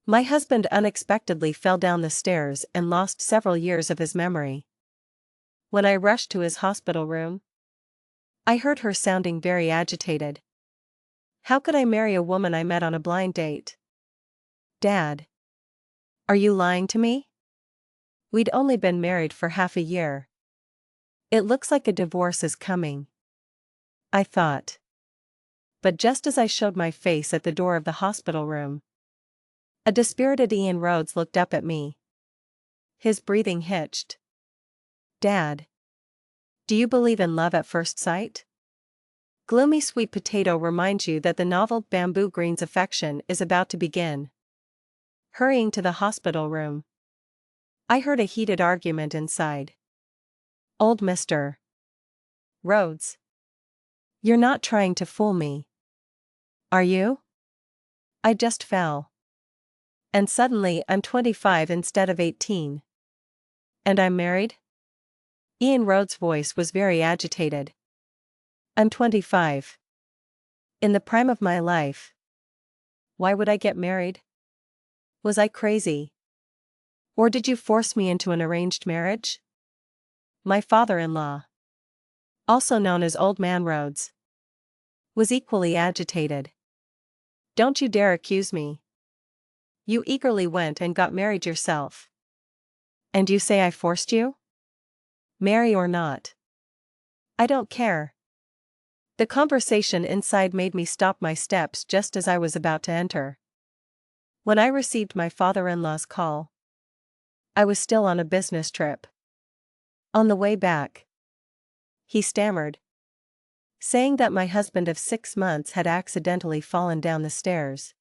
My husband unexpectedly fell down the stairs and lost several years of his memory. When I rushed to his hospital room, I heard her sounding very agitated. How could I marry a woman I met on a blind date? Dad. Are you lying to me? We'd only been married for half a year. It looks like a divorce is coming, I thought. But just as I showed my face at the door of the hospital room, a dispirited Ian Rhodes looked up at me. His breathing hitched. Dad. Do you believe in love at first sight? Gloomy sweet potato reminds you that the novel Bamboo Green's affection is about to begin. Hurrying to the hospital room, I heard a heated argument inside. Old Mr. Rhodes. You're not trying to fool me, are you? I just fell. And suddenly I'm 25 instead of 18. And I'm married? Ian Rhodes' voice was very agitated. I'm 25. In the prime of my life. Why would I get married? Was I crazy? Or did you force me into an arranged marriage? My father-in-law, also known as Old Man Rhodes, was equally agitated. Don't you dare accuse me. You eagerly went and got married yourself. And you say I forced you? Marry or not? I don't care. The conversation inside made me stop my steps just as I was about to enter. When I received my father-in-law's call, I was still on a business trip. On the way back, he stammered, saying that my husband of 6 months had accidentally fallen down the stairs,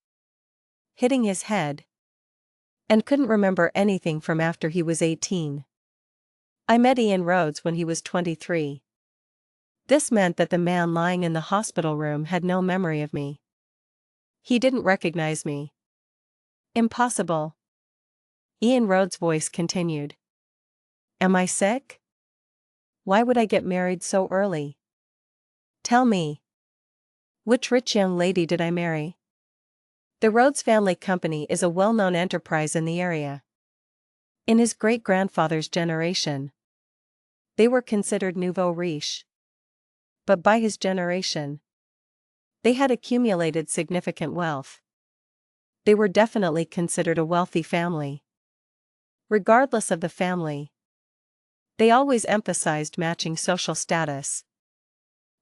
hitting his head, and couldn't remember anything from after he was 18. I met Ian Rhodes when he was 23. This meant that the man lying in the hospital room had no memory of me. He didn't recognize me. Impossible. Ian Rhodes' voice continued. Am I sick? Why would I get married so early? Tell me. Which rich young lady did I marry? The Rhodes Family Company is a well-known enterprise in the area. In his great-grandfather's generation, they were considered nouveau riche. But by his generation, they had accumulated significant wealth. They were definitely considered a wealthy family. Regardless of the family, they always emphasized matching social status.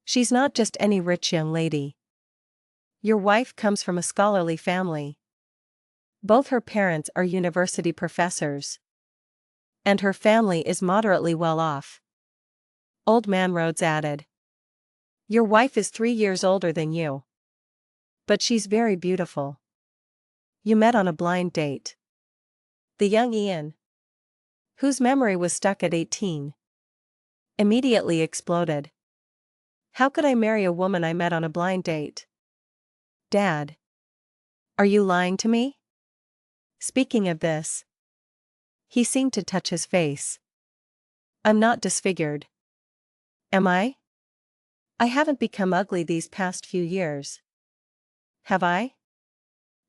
She's not just any rich young lady. Your wife comes from a scholarly family. Both her parents are university professors. And her family is moderately well off. Old Man Rhodes added. Your wife is 3 years older than you. But she's very beautiful. You met on a blind date. The young Ian, whose memory was stuck at 18, immediately exploded. How could I marry a woman I met on a blind date? Dad. Are you lying to me? Speaking of this, he seemed to touch his face. I'm not disfigured. Am I? I haven't become ugly these past few years. Have I?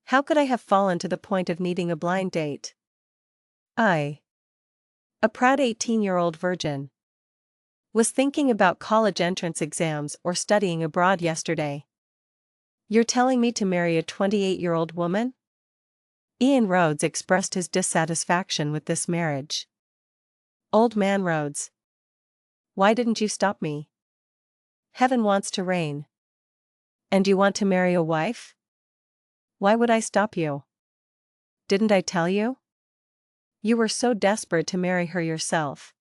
How could I have fallen to the point of needing a blind date? I, a proud 18-year-old virgin, was thinking about college entrance exams or studying abroad yesterday. You're telling me to marry a 28-year-old woman? Ian Rhodes expressed his dissatisfaction with this marriage. Old Man Rhodes. Why didn't you stop me? Heaven wants to reign. And you want to marry a wife? Why would I stop you? Didn't I tell you? You were so desperate to marry her yourself.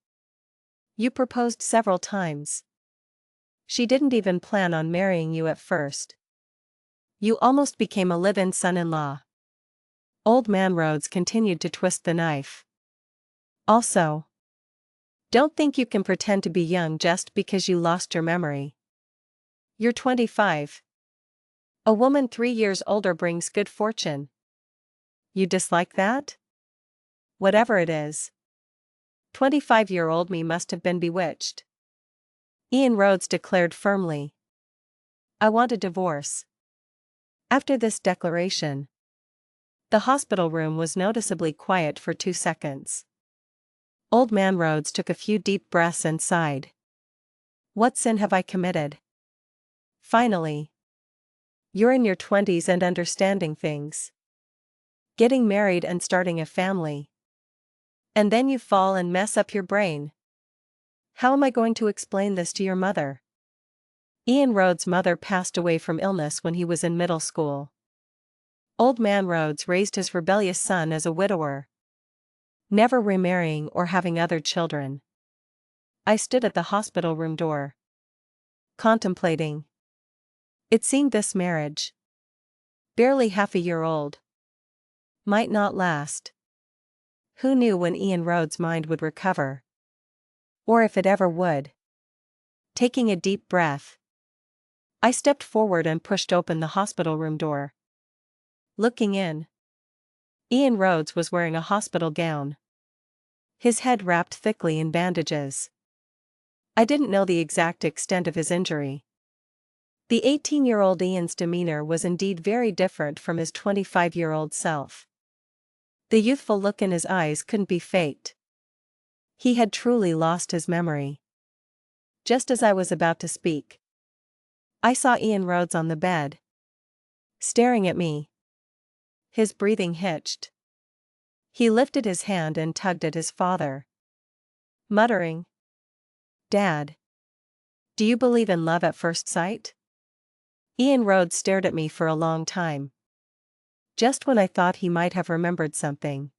You proposed several times. She didn't even plan on marrying you at first. You almost became a live-in son-in-law. Old Man Rhodes continued to twist the knife. Also, don't think you can pretend to be young just because you lost your memory. You're 25. A woman 3 years older brings good fortune. You dislike that? Whatever it is. 25-year-old me must have been bewitched. Ian Rhodes declared firmly. I want a divorce. After this declaration, The hospital room was noticeably quiet for 2 seconds. Old Man Rhodes took a few deep breaths and sighed. What sin have I committed? Finally. You're in your 20s and understanding things. Getting married and starting a family. And then you fall and mess up your brain. How am I going to explain this to your mother? Ian Rhodes' mother passed away from illness when he was in middle school. Old Man Rhodes raised his rebellious son as a widower, never remarrying or having other children. I stood at the hospital room door, contemplating. It seemed this marriage, barely half a year old, might not last. Who knew when Ian Rhodes' mind would recover? Or if it ever would? Taking a deep breath, I stepped forward and pushed open the hospital room door. Looking in, Ian Rhodes was wearing a hospital gown, his head wrapped thickly in bandages. I didn't know the exact extent of his injury. The 18-year-old Ian's demeanor was indeed very different from his 25-year-old self. The youthful look in his eyes couldn't be faked. He had truly lost his memory. Just as I was about to speak, I saw Ian Rhodes on the bed, staring at me. His breathing hitched. He lifted his hand and tugged at his father, muttering, "Dad, do you believe in love at first sight?" Ian Rhodes stared at me for a long time. Just when I thought he might have remembered something,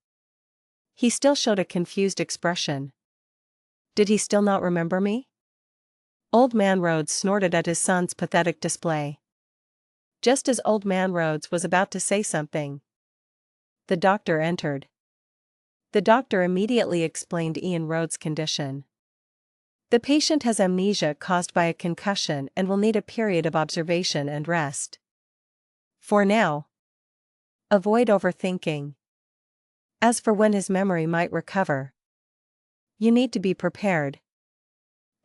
he still showed a confused expression. Did he still not remember me? Old Man Rhodes snorted at his son's pathetic display. Just as Old Man Rhodes was about to say something, the doctor entered. The doctor immediately explained Ian Rhodes' condition. The patient has amnesia caused by a concussion and will need a period of observation and rest. For now, avoid overthinking. As for when his memory might recover, you need to be prepared.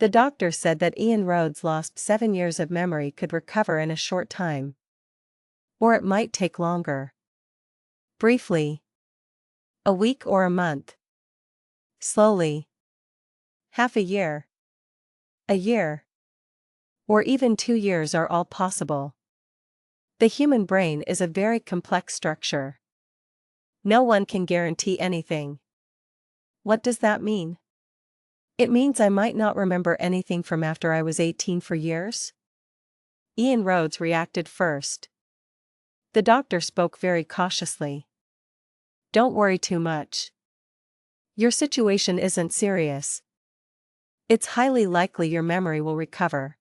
The doctor said that Ian Rhodes' lost 7 years of memory could recover in a short time. Or it might take longer. Briefly. A week or a month. Slowly. Half a year. A year. Or even 2 years are all possible. The human brain is a very complex structure. No one can guarantee anything. What does that mean? It means I might not remember anything from after I was 18 for years? Ian Rhodes reacted first. The doctor spoke very cautiously. Don't worry too much. Your situation isn't serious. It's highly likely your memory will recover.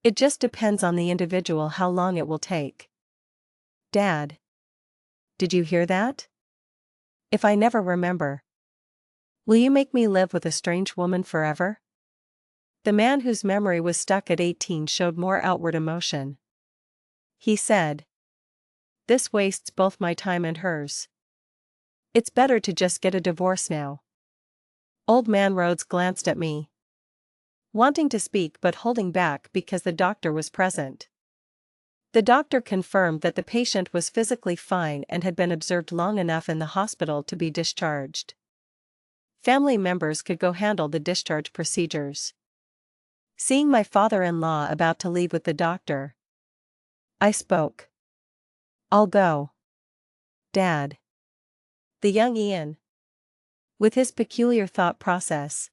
It just depends on the individual how long it will take. Dad. Did you hear that? If I never remember, will you make me live with a strange woman forever? The man whose memory was stuck at 18 showed more outward emotion. He said, "This wastes both my time and hers. It's better to just get a divorce now." Old Man Rhodes glanced at me, wanting to speak but holding back because the doctor was present. The doctor confirmed that the patient was physically fine and had been observed long enough in the hospital to be discharged. Family members could go handle the discharge procedures. Seeing my father-in-law about to leave with the doctor, I spoke. "I'll go. Dad." The young Ian, with his peculiar thought process,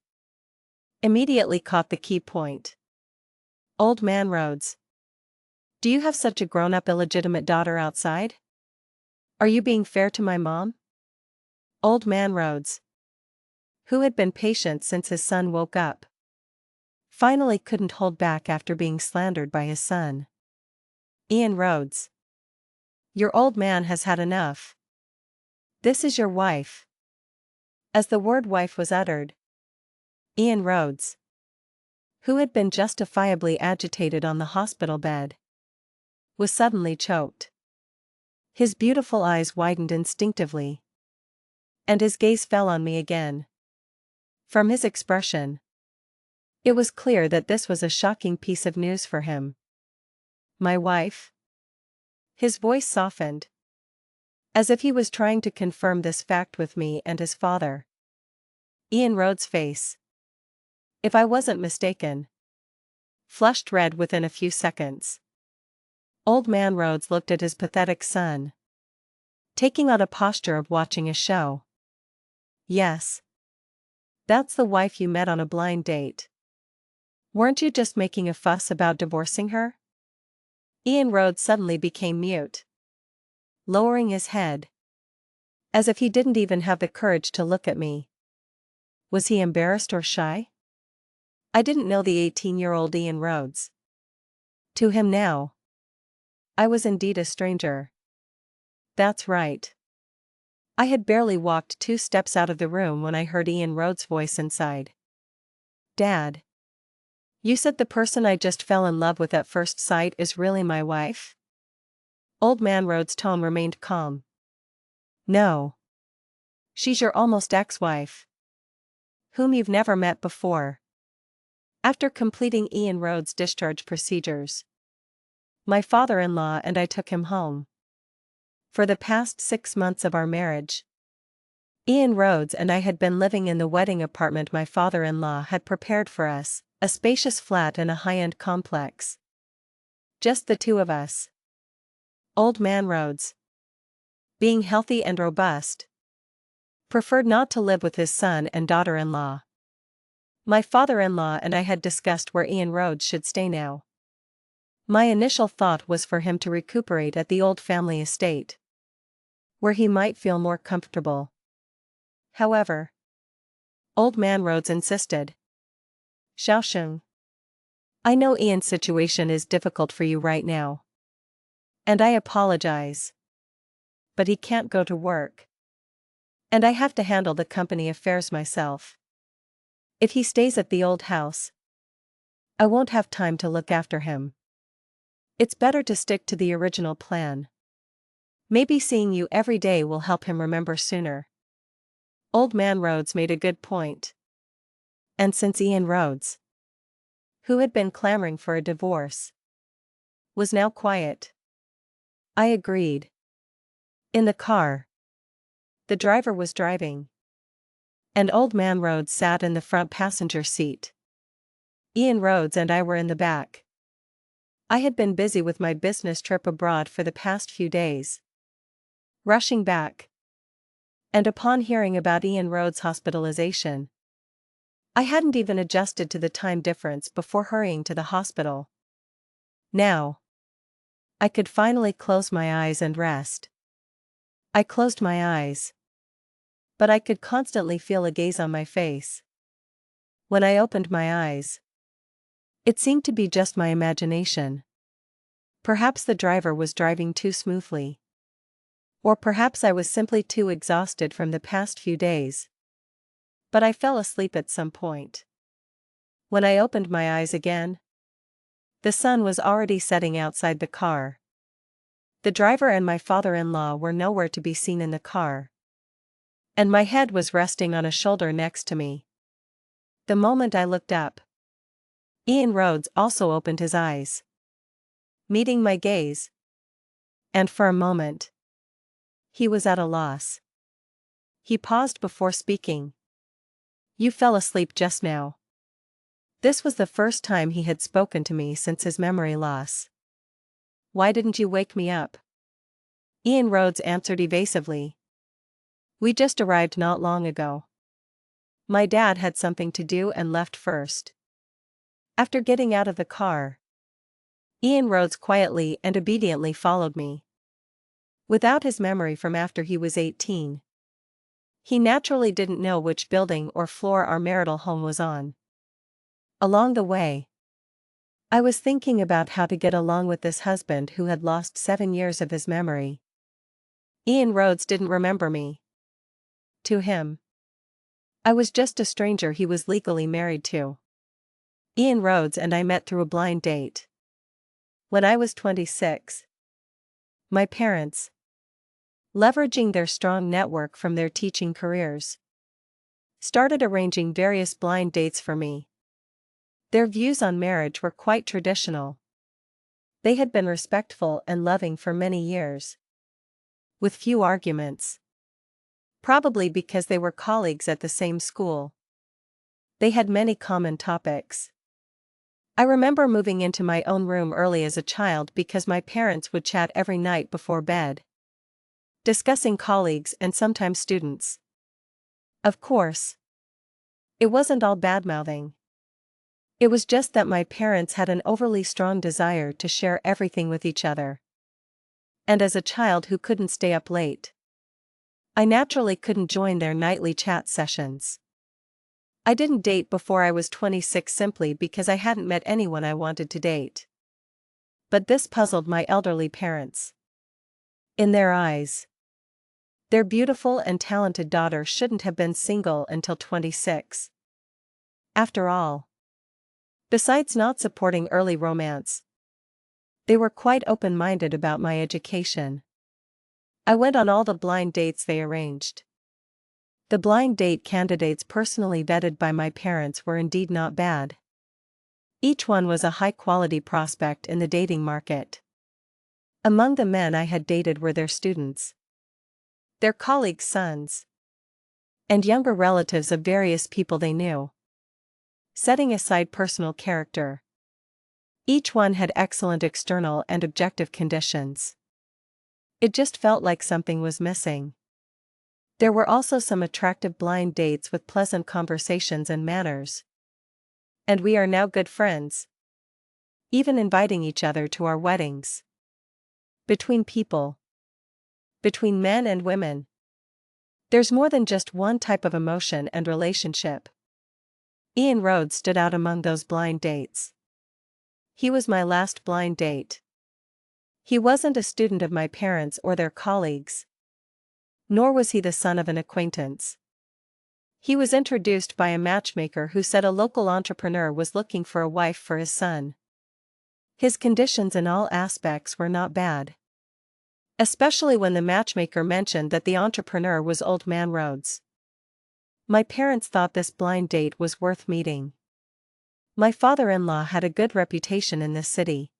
immediately caught the key point. "Old Man Rhodes, do you have such a grown-up illegitimate daughter outside? Are you being fair to my mom?" Old Man Rhodes, who had been patient since his son woke up, finally couldn't hold back after being slandered by his son. "Ian Rhodes, your old man has had enough. This is your wife." As the word wife was uttered, Ian Rhodes, who had been justifiably agitated on the hospital bed, was suddenly choked. His beautiful eyes widened instinctively, and his gaze fell on me again. From his expression, it was clear that this was a shocking piece of news for him. "My wife?" His voice softened. As if he was trying to confirm this fact with me and his father. Ian Rhodes' face, if I wasn't mistaken, flushed red within a few seconds. Old man Rhodes looked at his pathetic son, taking on a posture of watching a show. Yes. That's the wife you met on a blind date. Weren't you just making a fuss about divorcing her? Ian Rhodes suddenly became mute, lowering his head, as if he didn't even have the courage to look at me. Was he embarrassed or shy? I didn't know the 18-year-old Ian Rhodes. To him now, I was indeed a stranger. That's right. I had barely walked 2 steps out of the room when I heard Ian Rhodes' voice inside. Dad. You said the person I just fell in love with at first sight is really my wife? Old man Rhodes' tone remained calm. No. She's your almost ex-wife, whom you've never met before. After completing Ian Rhodes' discharge procedures, my father-in-law and I took him home. For the past 6 months of our marriage, Ian Rhodes and I had been living in the wedding apartment my father-in-law had prepared for us, a spacious flat in a high-end complex. Just the two of us. Old man Rhodes, being healthy and robust, preferred not to live with his son and daughter-in-law. My father-in-law and I had discussed where Ian Rhodes should stay now. My initial thought was for him to recuperate at the old family estate, where he might feel more comfortable. However, old man Rhodes insisted. Xiaosheng, I know Ian's situation is difficult for you right now. And I apologize. But he can't go to work. And I have to handle the company affairs myself. If he stays at the old house, I won't have time to look after him. It's better to stick to the original plan. Maybe seeing you every day will help him remember sooner. Old man Rhodes made a good point. And since Ian Rhodes, who had been clamoring for a divorce, was now quiet, I agreed. In the car, the driver was driving, and old man Rhodes sat in the front passenger seat. Ian Rhodes and I were in the back. I had been busy with my business trip abroad for the past few days, rushing back. And upon hearing about Ian Rhodes' hospitalization, I hadn't even adjusted to the time difference before hurrying to the hospital. Now, I could finally close my eyes and rest. I closed my eyes, but I could constantly feel a gaze on my face. When I opened my eyes, it seemed to be just my imagination. Perhaps the driver was driving too smoothly. Or perhaps I was simply too exhausted from the past few days. But I fell asleep at some point. When I opened my eyes again, the sun was already setting outside the car. The driver and my father-in-law were nowhere to be seen in the car. And my head was resting on a shoulder next to me. The moment I looked up, Ian Rhodes also opened his eyes, meeting my gaze. And for a moment, he was at a loss. He paused before speaking. You fell asleep just now. This was the first time he had spoken to me since his memory loss. Why didn't you wake me up? Ian Rhodes answered evasively. We just arrived not long ago. My dad had something to do and left first. After getting out of the car, Ian Rhodes quietly and obediently followed me. Without his memory from after he was 18, he naturally didn't know which building or floor our marital home was on. Along the way, I was thinking about how to get along with this husband who had lost 7 years of his memory. Ian Rhodes didn't remember me. To him, I was just a stranger he was legally married to. Ian Rhodes and I met through a blind date. When I was 26, my parents, leveraging their strong network from their teaching careers, started arranging various blind dates for me. Their views on marriage were quite traditional. They had been respectful and loving for many years. with few arguments. Probably because they were colleagues at the same school. They had many common topics. I remember moving into my own room early as a child because my parents would chat every night before bed, discussing colleagues and sometimes students. Of course, it wasn't all bad-mouthing. It was just that my parents had an overly strong desire to share everything with each other. And as a child who couldn't stay up late, I naturally couldn't join their nightly chat sessions. I didn't date before I was 26 simply because I hadn't met anyone I wanted to date. But this puzzled my elderly parents. In their eyes, their beautiful and talented daughter shouldn't have been single until 26. After all, besides not supporting early romance, they were quite open-minded about my education. I went on all the blind dates they arranged. The blind date candidates personally vetted by my parents were indeed not bad. Each one was a high-quality prospect in the dating market. Among the men I had dated were their students, their colleagues' sons, and younger relatives of various people they knew. Setting aside personal character, each one had excellent external and objective conditions. It just felt like something was missing. There were also some attractive blind dates with pleasant conversations and manners. And we are now good friends, even inviting each other to our weddings. Between people, between men and women, there's more than just one type of emotion and relationship. Ian Rhodes stood out among those blind dates. He was my last blind date. He wasn't a student of my parents or their colleagues, nor was he the son of an acquaintance. He was introduced by a matchmaker who said a local entrepreneur was looking for a wife for his son. His conditions in all aspects were not bad, especially when the matchmaker mentioned that the entrepreneur was Old Man Rhodes. My parents thought this blind date was worth meeting. My father-in-law had a good reputation in this city,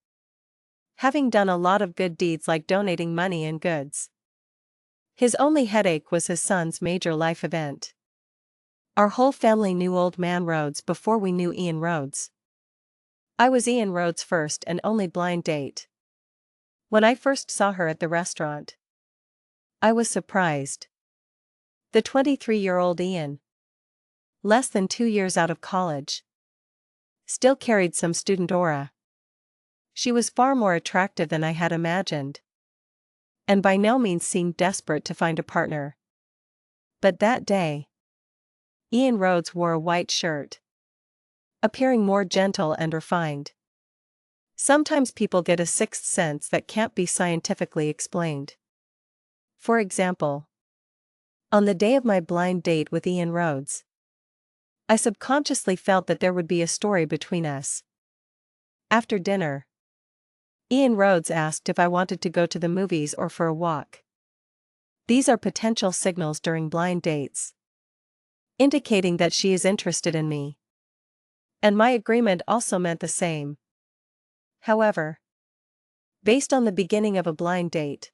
having done a lot of good deeds like donating money and goods. His only headache was his son's major life event. Our whole family knew Old Man Rhodes before we knew Ian Rhodes. I was Ian Rhodes' first and only blind date. When I first saw her at the restaurant, I was surprised. The 23-year-old Ian, less than 2 years out of college, still carried some student aura. She was far more attractive than I had imagined, and by no means seemed desperate to find a partner. But that day, Ian Rhodes wore a white shirt, appearing more gentle and refined. Sometimes people get a sixth sense that can't be scientifically explained. For example, on the day of my blind date with Ian Rhodes, I subconsciously felt that there would be a story between us. After dinner, Ian Rhodes asked if I wanted to go to the movies or for a walk. These are potential signals during blind dates, indicating that she is interested in me. And my agreement also meant the same. However, based on the beginning of a blind date,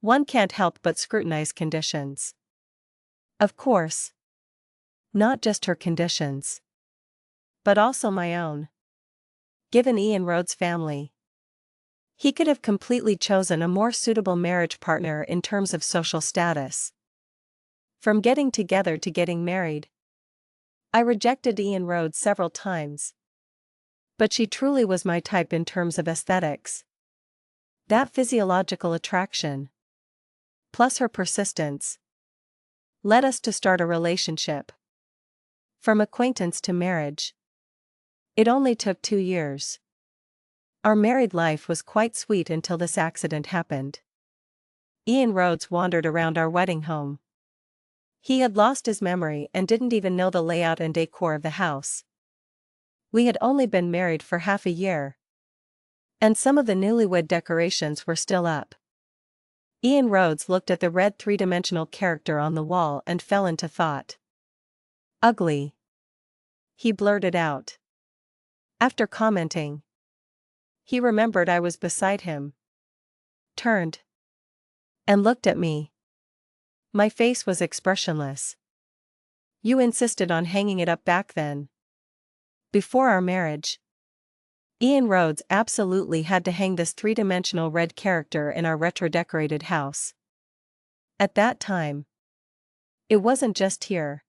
one can't help but scrutinize conditions. Of course, not just her conditions, but also my own. Given Ian Rhodes' family, he could have completely chosen a more suitable marriage partner in terms of social status. From getting together to getting married, I rejected Ian Rhodes several times. But she truly was my type in terms of aesthetics. That physiological attraction, plus her persistence, led us to start a relationship. From acquaintance to marriage, it only took 2 years. Our married life was quite sweet until this accident happened. Ian Rhodes wandered around our wedding home. He had lost his memory and didn't even know the layout and decor of the house. We had only been married for half a year, and some of the newlywed decorations were still up. Ian Rhodes looked at the red three-dimensional character on the wall and fell into thought. Ugly, he blurted out. After commenting, he remembered I was beside him, turned, and looked at me. My face was expressionless. You insisted on hanging it up back then. Before our marriage. Ian Rhodes absolutely had to hang this three-dimensional red character in our retro-decorated house. At that time. It wasn't just here.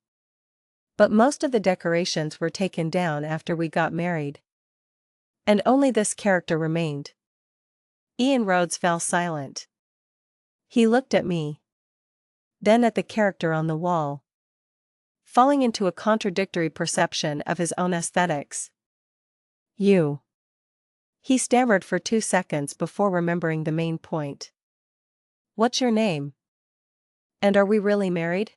But most of the decorations were taken down after we got married. And only this character remained. Ian Rhodes fell silent. He looked at me. Then at the character on the wall. Falling into a contradictory perception of his own aesthetics. You. He stammered for 2 seconds before remembering the main point. What's your name? And are we really married?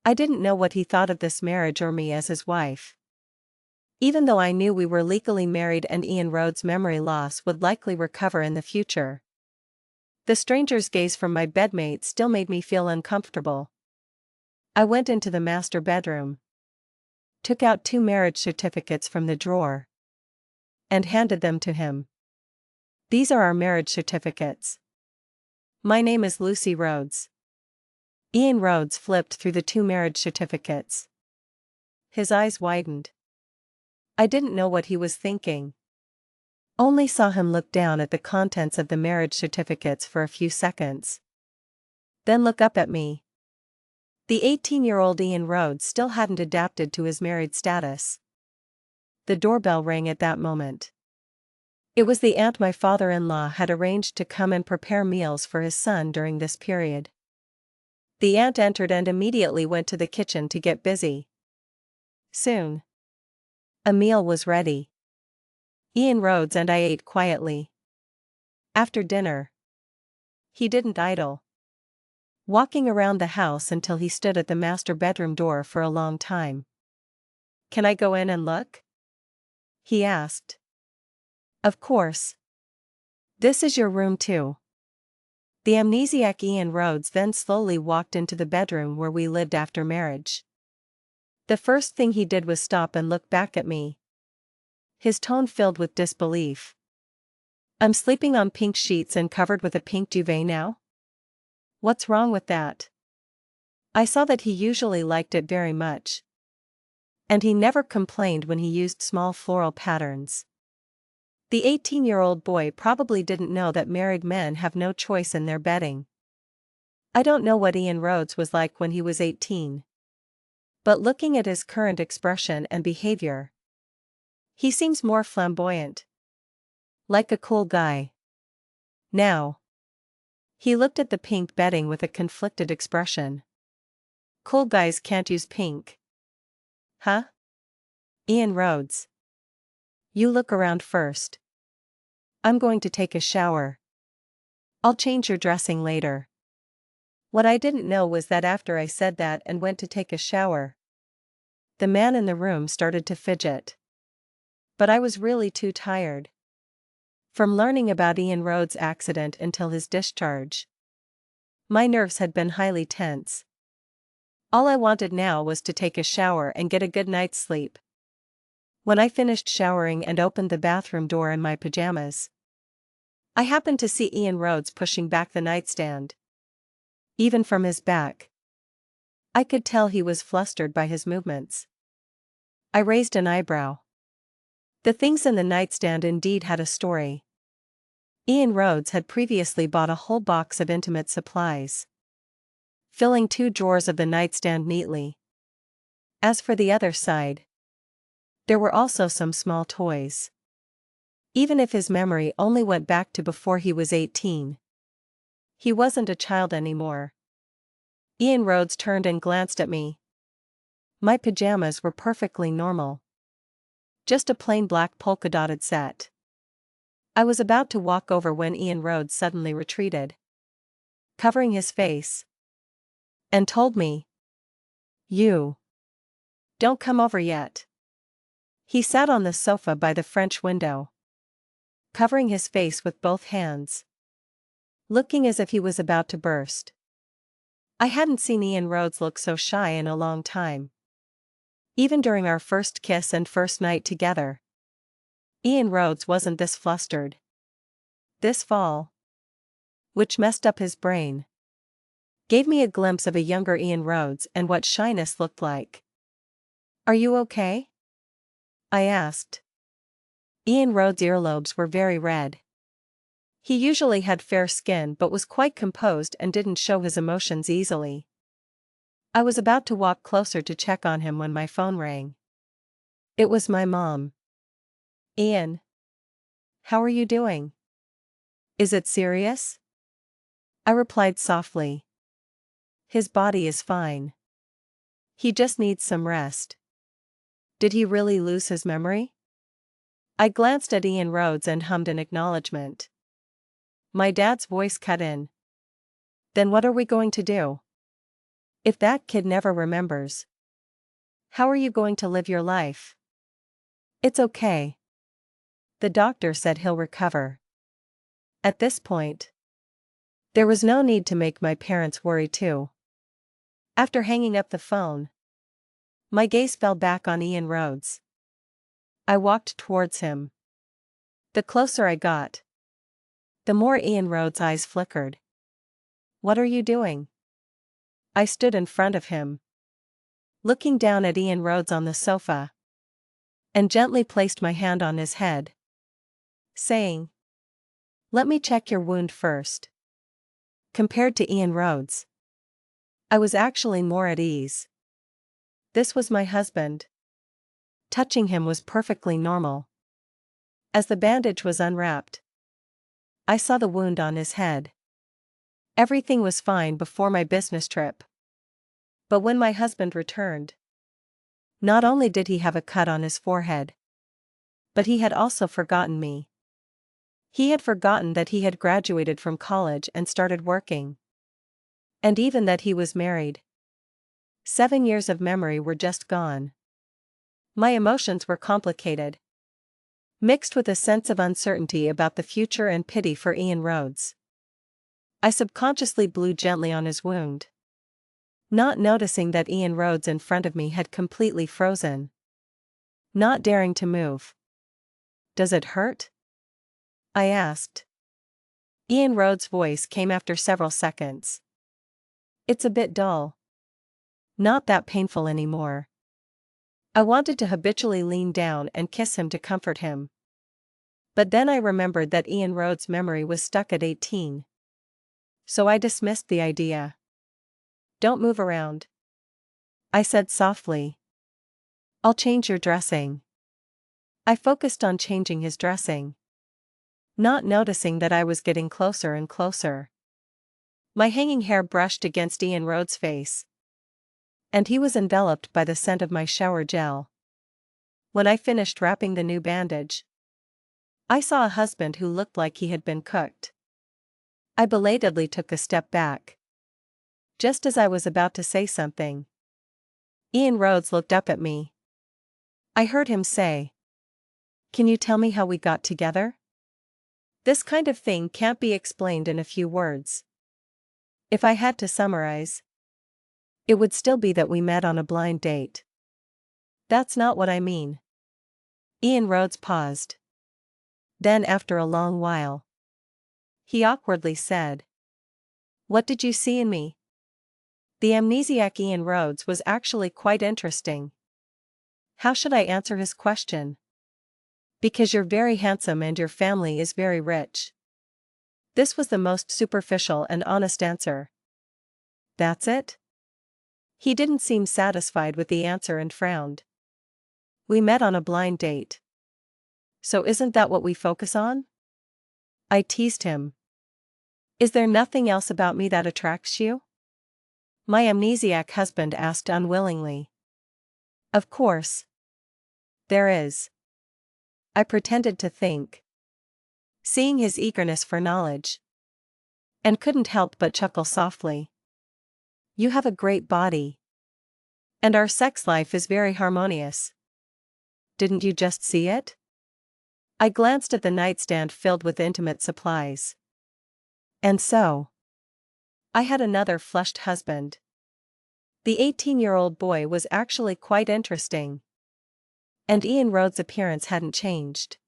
I didn't know what he thought of this marriage or me as his wife. Even though I knew we were legally married and Ian Rhodes' memory loss would likely recover in the future. The stranger's gaze from my bedmate still made me feel uncomfortable. I went into the master bedroom. Took out 2 marriage certificates from the drawer. And handed them to him. These are our marriage certificates. My name is Lucy Rhodes. Ian Rhodes flipped through the 2 marriage certificates. His eyes widened. I didn't know what he was thinking. Only saw him look down at the contents of the marriage certificates for a few seconds. Then look up at me. The 18-year-old Ian Rhodes still hadn't adapted to his married status. The doorbell rang at that moment. It was the aunt my father-in-law had arranged to come and prepare meals for his son during this period. The aunt entered and immediately went to the kitchen to get busy. Soon. A meal was ready. Ian Rhodes and I ate quietly. After dinner. He didn't idle. Walking around the house until he stood at the master bedroom door for a long time. Can I go in and look? He asked. Of course. This is your room too. The amnesiac Ian Rhodes then slowly walked into the bedroom where we lived after marriage. The first thing he did was stop and look back at me. His tone filled with disbelief. I'm sleeping on pink sheets and covered with a pink duvet now? What's wrong with that? I saw that he usually liked it very much. And he never complained when he used small floral patterns. The 18-year-old boy probably didn't know that married men have no choice in their bedding. I don't know what Ian Rhodes was like when he was 18. But looking at his current expression and behavior, he seems more flamboyant. Like a cool guy. Now. He looked at the pink bedding with a conflicted expression. Cool guys can't use pink. Huh? Ian Rhodes. You look around first. I'm going to take a shower. I'll change your dressing later. What I didn't know was that after I said that and went to take a shower, the man in the room started to fidget. But I was really too tired. From learning about Ian Rhodes' accident until his discharge, my nerves had been highly tense. All I wanted now was to take a shower and get a good night's sleep. When I finished showering and opened the bathroom door in my pajamas, I happened to see Ian Rhodes pushing back the nightstand. Even from his back, I could tell he was flustered by his movements. I raised an eyebrow. The things in the nightstand indeed had a story. Ian Rhodes had previously bought a whole box of intimate supplies, filling 2 drawers of the nightstand neatly. As for the other side, there were also some small toys. Even if his memory only went back to before he was 18, he wasn't a child anymore. Ian Rhodes turned and glanced at me. My pajamas were perfectly normal. Just a plain black polka-dotted set. I was about to walk over when Ian Rhodes suddenly retreated, covering his face, and told me, "You don't come over yet." He sat on the sofa by the French window, covering his face with both hands, looking as if he was about to burst. I hadn't seen Ian Rhodes look so shy in a long time. Even during our first kiss and first night together, Ian Rhodes wasn't this flustered. This fall, which messed up his brain. Gave me a glimpse of a younger Ian Rhodes and what shyness looked like. "Are you okay?" I asked. Ian Rhodes' earlobes were very red. He usually had fair skin but was quite composed and didn't show his emotions easily. I was about to walk closer to check on him when my phone rang. It was my mom. "Ian. How are you doing? Is it serious?" I replied softly. "His body is fine. He just needs some rest." "Did he really lose his memory?" I glanced at Ian Rhodes and hummed an acknowledgement. My dad's voice cut in. "Then what are we going to do? If that kid never remembers, how are you going to live your life?" "It's okay. The doctor said he'll recover." At this point, there was no need to make my parents worry too. After hanging up the phone, my gaze fell back on Ian Rhodes. I walked towards him. The closer I got, the more Ian Rhodes' eyes flickered. "What are you doing?" I stood in front of him, looking down at Ian Rhodes on the sofa, and gently placed my hand on his head, saying, "Let me check your wound first." Compared to Ian Rhodes, I was actually more at ease. This was my husband. Touching him was perfectly normal. As the bandage was unwrapped, I saw the wound on his head. Everything was fine before my business trip. But when my husband returned, not only did he have a cut on his forehead, but he had also forgotten me. He had forgotten that he had graduated from college and started working. And even that he was married. 7 years of memory were just gone. My emotions were complicated, mixed with a sense of uncertainty about the future and pity for Ian Rhodes. I subconsciously blew gently on his wound, not noticing that Ian Rhodes in front of me had completely frozen, not daring to move. "Does it hurt?" I asked. Ian Rhodes' voice came after several seconds. "It's a bit dull. Not that painful anymore." I wanted to habitually lean down and kiss him to comfort him. But then I remembered that Ian Rhodes' memory was stuck at 18. So I dismissed the idea. "Don't move around," I said softly. "I'll change your dressing." I focused on changing his dressing, not noticing that I was getting closer and closer. My hanging hair brushed against Ian Rhodes' face, and he was enveloped by the scent of my shower gel. When I finished wrapping the new bandage, I saw a husband who looked like he had been cooked. I belatedly took a step back. Just as I was about to say something, Ian Rhodes looked up at me. I heard him say, "Can you tell me how we got together?" This kind of thing can't be explained in a few words. If I had to summarize, it would still be that we met on a blind date. That's not what I mean. Ian Rhodes paused. Then after a long while, he awkwardly said, "What did you see in me?" The amnesiac Ian Rhodes was actually quite interesting. How should I answer his question? "Because you're very handsome and your family is very rich." This was the most superficial and honest answer. "That's it?" He didn't seem satisfied with the answer and frowned. "We met on a blind date. So isn't that what we focus on?" I teased him. "Is there nothing else about me that attracts you?" My amnesiac husband asked unwillingly. "Of course. There is." I pretended to think, seeing his eagerness for knowledge, and couldn't help but chuckle softly. "You have a great body. And our sex life is very harmonious. Didn't you just see it?" I glanced at the nightstand filled with intimate supplies. And so, I had another flushed husband. The 18-year-old boy was actually quite interesting. And Ian Rhodes' appearance hadn't changed,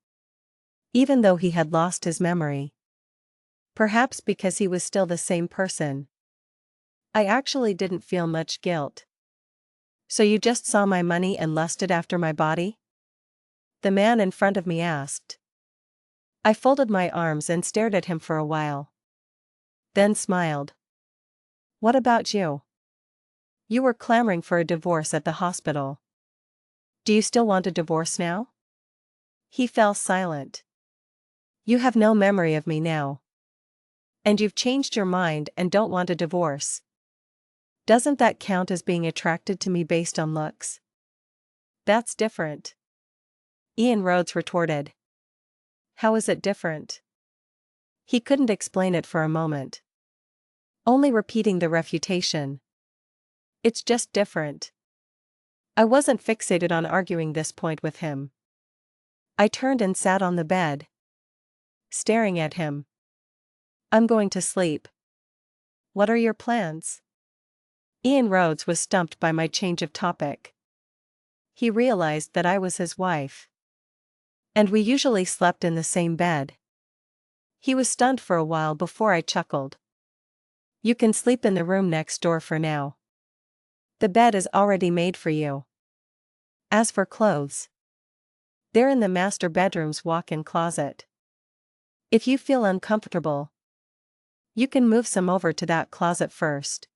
even though he had lost his memory. Perhaps because he was still the same person. I actually didn't feel much guilt. So you just saw my money and lusted after my body? The man in front of me asked. I folded my arms and stared at him for a while. Then smiled. What about you? You were clamoring for a divorce at the hospital. Do you still want a divorce now? He fell silent. You have no memory of me now. And you've changed your mind and don't want a divorce. Doesn't that count as being attracted to me based on looks? That's different. Ian Rhodes retorted. How is it different? He couldn't explain it for a moment. Only repeating the refutation. It's just different. I wasn't fixated on arguing this point with him. I turned and sat on the bed, staring at him. I'm going to sleep. What are your plans? Ian Rhodes was stumped by my change of topic. He realized that I was his wife. And we usually slept in the same bed. He was stunned for a while before I chuckled. You can sleep in the room next door for now. The bed is already made for you. As for clothes, they're in the master bedroom's walk-in closet. If you feel uncomfortable, you can move some over to that closet first.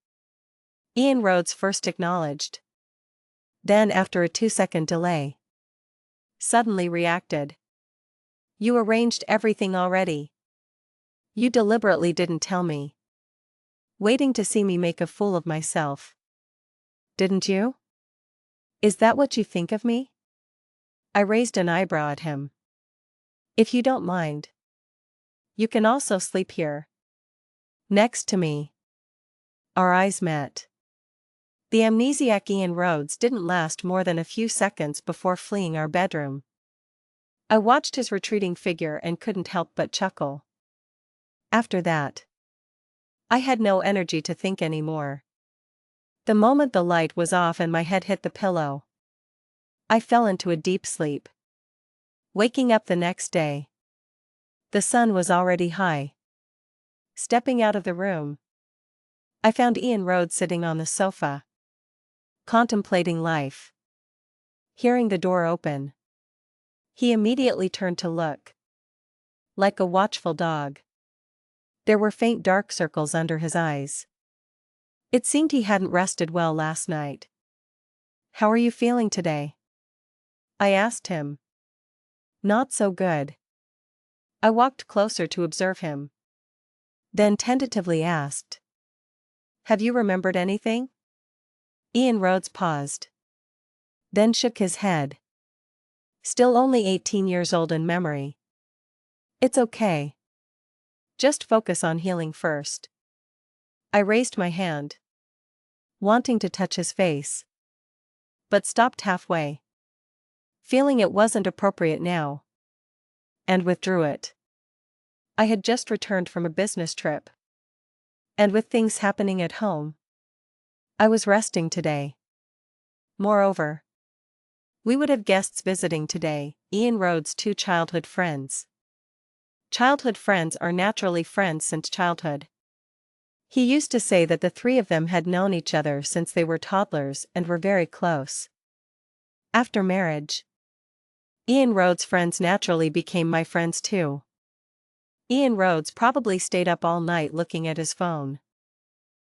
Ian Rhodes first acknowledged. Then, after a 2-second delay, suddenly reacted. You arranged everything already. You deliberately didn't tell me. Waiting to see me make a fool of myself. Didn't you? Is that what you think of me? I raised an eyebrow at him. If you don't mind, you can also sleep here. Next to me. Our eyes met. The amnesiac Ian Rhodes didn't last more than a few seconds before fleeing our bedroom. I watched his retreating figure and couldn't help but chuckle. After that, I had no energy to think anymore. The moment the light was off and my head hit the pillow, I fell into a deep sleep. Waking up the next day, the sun was already high. Stepping out of the room, I found Ian Rhodes sitting on the sofa, contemplating life. Hearing the door open, he immediately turned to look. Like a watchful dog. There were faint dark circles under his eyes. It seemed he hadn't rested well last night. How are you feeling today? I asked him. Not so good. I walked closer to observe him. Then tentatively asked. Have you remembered anything? Ian Rhodes paused. Then shook his head. Still only 18 years old in memory. It's okay. Just focus on healing first. I raised my hand, wanting to touch his face, but stopped halfway, feeling it wasn't appropriate now, and withdrew it. I had just returned from a business trip, and with things happening at home, I was resting today. Moreover, we would have guests visiting today, Ian Rhodes' 2 childhood friends. Childhood friends are naturally friends since childhood. He used to say that the 3 of them had known each other since they were toddlers and were very close. After marriage, Ian Rhodes' friends naturally became my friends too. Ian Rhodes probably stayed up all night looking at his phone.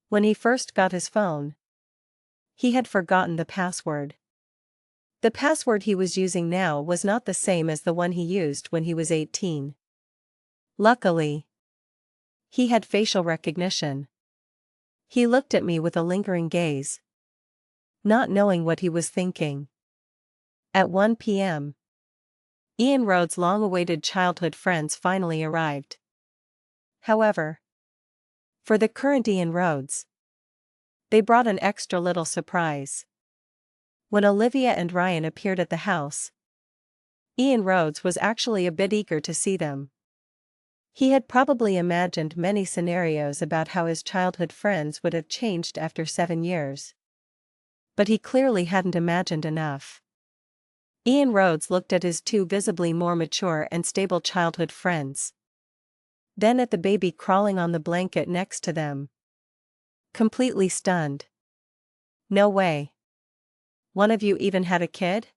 When he first got his phone, he had forgotten the password. The password he was using now was not the same as the one he used when he was 18. Luckily, he had facial recognition. He looked at me with a lingering gaze, not knowing what he was thinking. At 1 p.m., Ian Rhodes' long-awaited childhood friends finally arrived. However, for the current Ian Rhodes, they brought an extra little surprise. When Olivia and Ryan appeared at the house, Ian Rhodes was actually a bit eager to see them. He had probably imagined many scenarios about how his childhood friends would have changed after 7 years. But he clearly hadn't imagined enough. Ian Rhodes looked at his 2 visibly more mature and stable childhood friends. then at the baby crawling on the blanket next to them. Completely stunned. No way. One of you even had a kid?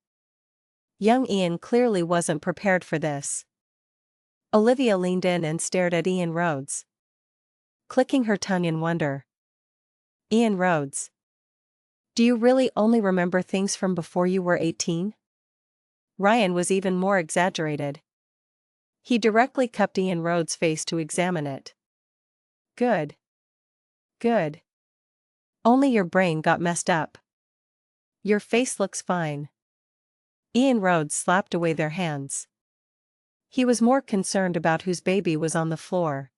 Young Ian clearly wasn't prepared for this. Olivia leaned in and stared at Ian Rhodes, clicking her tongue in wonder. Ian Rhodes. Do you really only remember things from before you were 18? Ryan was even more exaggerated. He directly cupped Ian Rhodes' face to examine it. Good. Good. Only your brain got messed up. Your face looks fine. Ian Rhodes slapped away their hands. He was more concerned about whose baby was on the floor.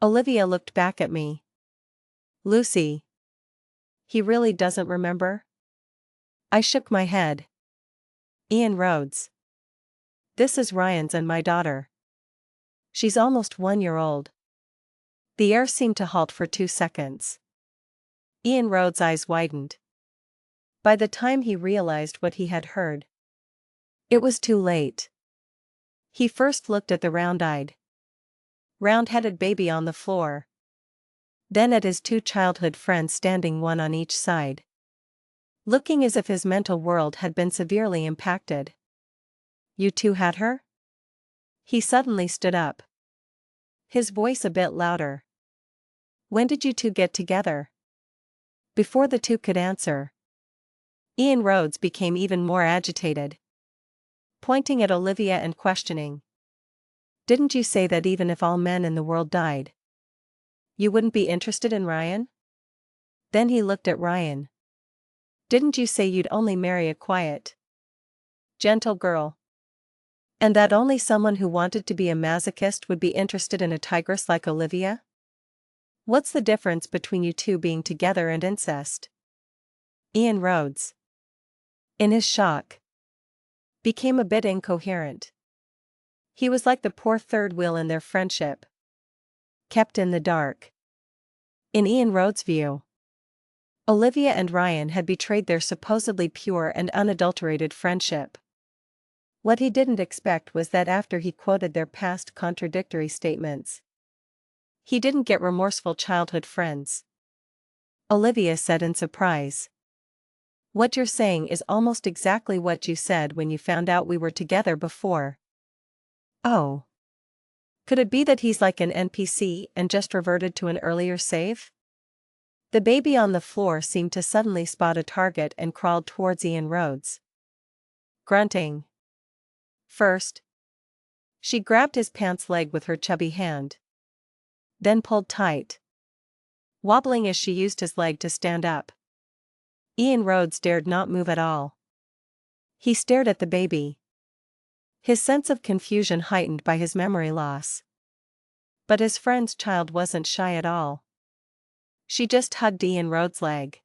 Olivia looked back at me. Lucy. He really doesn't remember? I shook my head. Ian Rhodes. This is Ryan's and my daughter. She's almost 1 year old. The air seemed to halt for 2 seconds. Ian Rhodes' eyes widened. By the time he realized what he had heard, it was too late. He first looked at the round-headed baby on the floor, then at his 2 childhood friends standing one on each side, looking as if his mental world had been severely impacted. You two had her? He suddenly stood up, his voice a bit louder. When did you two get together? Before the two could answer, Ian Rhodes became even more agitated, pointing at Olivia and questioning. Didn't you say that even if all men in the world died, you wouldn't be interested in Ryan? Then he looked at Ryan. Didn't you say you'd only marry a quiet, gentle girl? And that only someone who wanted to be a masochist would be interested in a tigress like Olivia? What's the difference between you two being together and incest? Ian Rhodes, in his shock, became a bit incoherent. He was like the poor third wheel in their friendship, kept in the dark. In Ian Rhodes' view, Olivia and Ryan had betrayed their supposedly pure and unadulterated friendship. What he didn't expect was that after he quoted their past contradictory statements, he didn't get remorseful childhood friends. Olivia said in surprise. What you're saying is almost exactly what you said when you found out we were together before. Oh. Could it be that he's like an NPC and just reverted to an earlier save? The baby on the floor seemed to suddenly spot a target and crawled towards Ian Rhodes, grunting. First, she grabbed his pants leg with her chubby hand, then pulled tight, wobbling as she used his leg to stand up. Ian Rhodes dared not move at all. He stared at the baby, his sense of confusion heightened by his memory loss. But his friend's child wasn't shy at all. She just hugged Ian Rhodes' leg.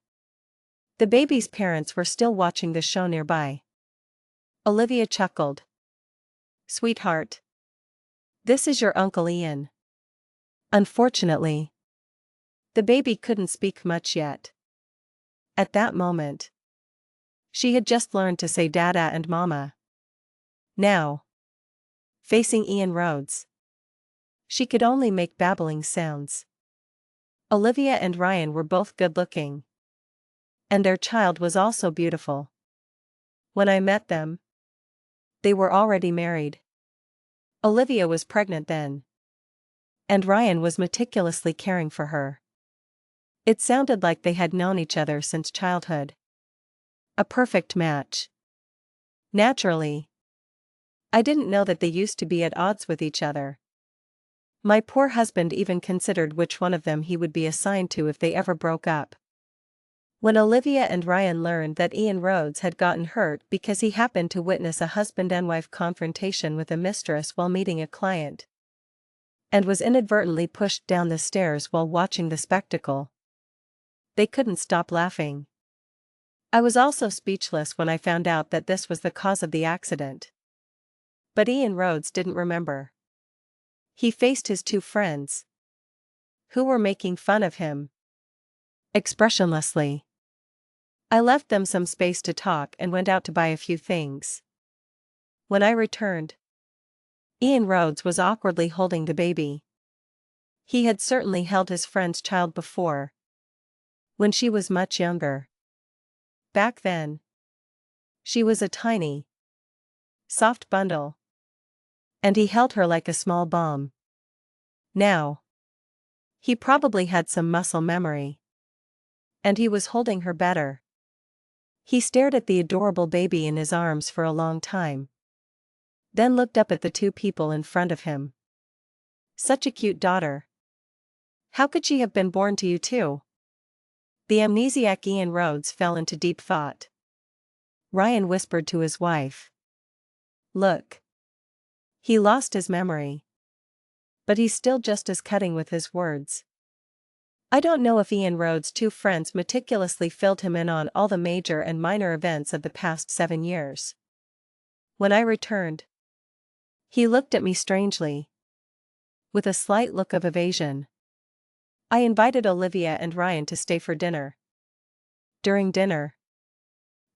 The baby's parents were still watching the show nearby. Olivia chuckled. Sweetheart. This is your Uncle Ian. Unfortunately, the baby couldn't speak much yet. At that moment, she had just learned to say Dada and Mama. Now, facing Ian Rhodes, she could only make babbling sounds. Olivia and Ryan were both good-looking, and their child was also beautiful. When I met them, they were already married. Olivia was pregnant then, and Ryan was meticulously caring for her. It sounded like they had known each other since childhood. A perfect match. Naturally, I didn't know that they used to be at odds with each other. My poor husband even considered which one of them he would be assigned to if they ever broke up. When Olivia and Ryan learned that Ian Rhodes had gotten hurt because he happened to witness a husband and wife confrontation with a mistress while meeting a client, and was inadvertently pushed down the stairs while watching the spectacle, they couldn't stop laughing. I was also speechless when I found out that this was the cause of the accident. But Ian Rhodes didn't remember. He faced his 2 friends, who were making fun of him, expressionlessly. I left them some space to talk and went out to buy a few things. When I returned, Ian Rhodes was awkwardly holding the baby. He had certainly held his friend's child before, when she was much younger. Back then, she was a tiny, soft bundle, and he held her like a small bomb. Now, he probably had some muscle memory, and he was holding her better. He stared at the adorable baby in his arms for a long time, then looked up at the two people in front of him. Such a cute daughter. How could she have been born to you too? The amnesiac Ian Rhodes fell into deep thought. Ryan whispered to his wife. Look. He lost his memory. But he's still just as cutting with his words. I don't know if Ian Rhodes' two friends meticulously filled him in on all the major and minor events of the past 7 years. When I returned, he looked at me strangely, with a slight look of evasion. I invited Olivia and Ryan to stay for dinner. During dinner,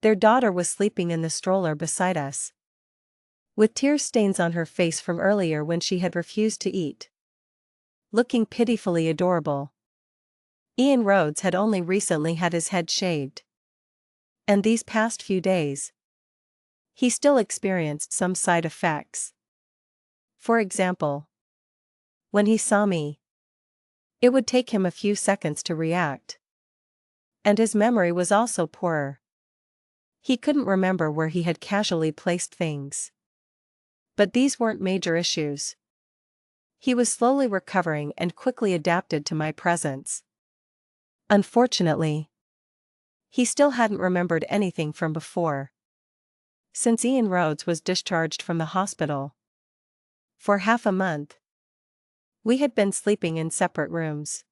their daughter was sleeping in the stroller beside us, with tear stains on her face from earlier when she had refused to eat. Looking pitifully adorable. Ian Rhodes had only recently had his head shaved. And these past few days, he still experienced some side effects. For example, when he saw me, it would take him a few seconds to react. And his memory was also poorer. He couldn't remember where he had casually placed things. But these weren't major issues. He was slowly recovering and quickly adapted to my presence. Unfortunately, he still hadn't remembered anything from before. Since Ian Rhodes was discharged from the hospital. For half a month, we had been sleeping in separate rooms.